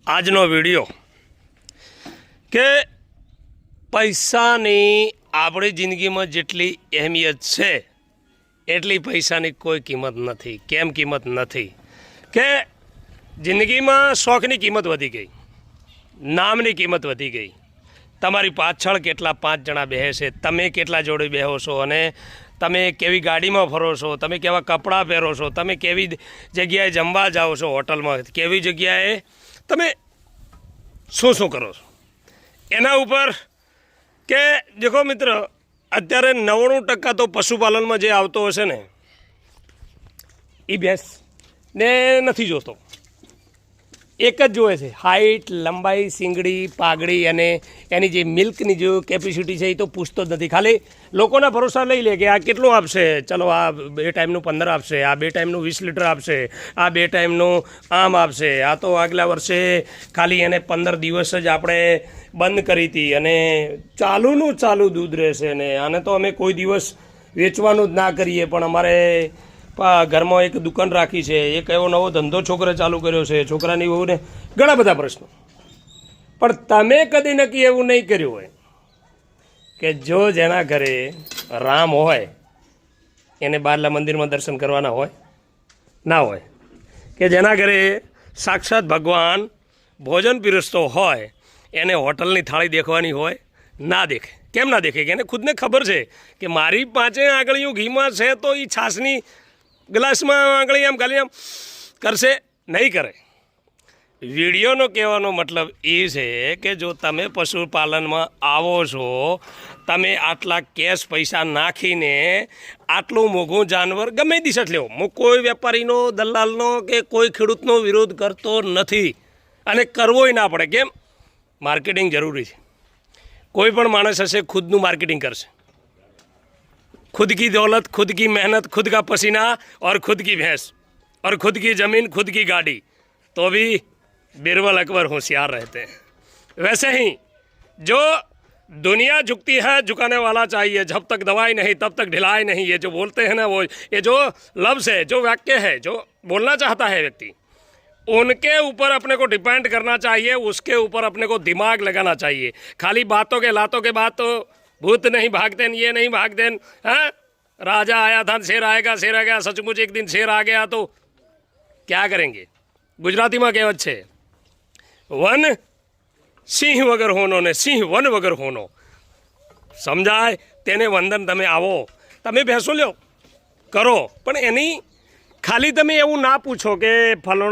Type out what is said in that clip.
આજનો વિડીયો કે પૈસાની આપણી જિંદગીમાં જેટલી અહેમિયત છે એટલી પૈસાની કોઈ કિંમત નથી. કેમ કિંમત નથી? કે જિંદગીમાં શોખની કિંમત વધી ગઈ, નામની કિંમત વધી ગઈ. તમારી પાછળ કેટલા 5 જણા બેસે છે, તમે કેટલા જોડે બેહો છો, અને તમે કેવી ગાડીમાં ફરો છો, તમે કેવા કપડાં પહેરો છો, તમે કેવી જગ્યાએ જમવા જાઓ છો હોટલમાં, કેવી જગ્યાએ તમે શું શું કરો છો એના ઉપર. કે દેખો મિત્ર, અત્યારે 99% તો પશુપાલનમાં જે આવતો હશે ને એ ભેંસ ને નથી જોતો, એક જ જોવે છે હાઇટ, લંબાઈ, શીંગડી, પાઘડી અને એની જે મિલ્કની જે કેપેસિટી છે એ તો પૂછતો જ નથી. ખાલી લોકોના ભરોસા લઈ લે કે આ કેટલું આપશે, ચલો આ 2 ટાઈમનું 15 આપશે, આ 2 ટાઈમનું 20 લીટર આપશે, આ 2 ટાઈમનું આમ આપશે, આ તો આગલા વર્ષે ખાલી એને 15 દિવસ જ આપણે બંધ કરી હતી અને ચાલુનું ચાલુ દૂધ રહેશે ને આને તો અમે કોઈ દિવસ વેચવાનું જ ના કરીએ, પણ અમારે ઘરમાં એક દુકાન રાખી છે, એક એવો નવો ધંધો છોકરે ચાલુ કર્યો છે, છોકરાની વહુને ઘણા બધા પ્રશ્નો. પણ તમે કદી નક્કી એવું નહીં કર્યું હોય કે જો જેના ઘરે રામ હોય એને બારલા મંદિરમાં દર્શન કરવાના હોય ના હોય, કે જેના ઘરે સાક્ષાત ભગવાન ભોજન પીરસતો હોય એને હોટલની થાળી દેખવાની હોય ના દેખે. કેમ ના દેખે? કે એને ખુદને ખબર છે કે મારી 5 આંગળીઓ ઘીમાં છે તો એ છાશની ગ્લાસમાં આંગળી આમ ખાલી આમ કરશે નહીં કરે. વિડીયોનો કહેવાનો મતલબ એ છે કે જો તમે પશુપાલનમાં આવો છો, તમે આટલા કેશ પૈસા નાખીને આટલું મોંઘું જાનવર ગમે દિશા લેવો, હું કોઈ વેપારીનો, દલાલનો કે કોઈ ખેડૂતનો વિરોધ કરતો નથી અને કરવોય ના પડે. કેમ? માર્કેટિંગ જરૂરી છે. કોઈ પણ માણસ હશે ખુદનું માર્કેટિંગ કરશે. खुद की दौलत, खुद की मेहनत, खुद का पसीना और खुद की भैंस और खुद की ज़मीन, खुद की गाड़ी, तो भी बिरबल अकबर होशियार रहते हैं. वैसे ही जो दुनिया झुकती है, झुकाने वाला चाहिए. जब तक दवाई नहीं तब तक ढिलाई नहीं. ये जो बोलते हैं ना, वो ये जो लफ्ज़ है, जो वाक्य है, जो बोलना चाहता है व्यक्ति, उनके ऊपर अपने को डिपेंड करना चाहिए, उसके ऊपर अपने को दिमाग लगाना चाहिए. खाली बातों के लातों के बाद तो भूत नहीं भागते, ये नहीं भागते. हाँ, राजा आया था, शेर आएगा, शेर आ गया. सचमुच एक दिन शेर आ गया तो क्या करेंगे? ગુજરાતીમાં કહેવત છે, વન સિંહ વગર હોનો ને સિંહ વન વગર હોનો. સમજાય? તેને વંદન. તમે આવો, તમે ભેંસો લ્યો કરો, પણ એની ખાલી તમે એવું ના પૂછો કે ફલાણો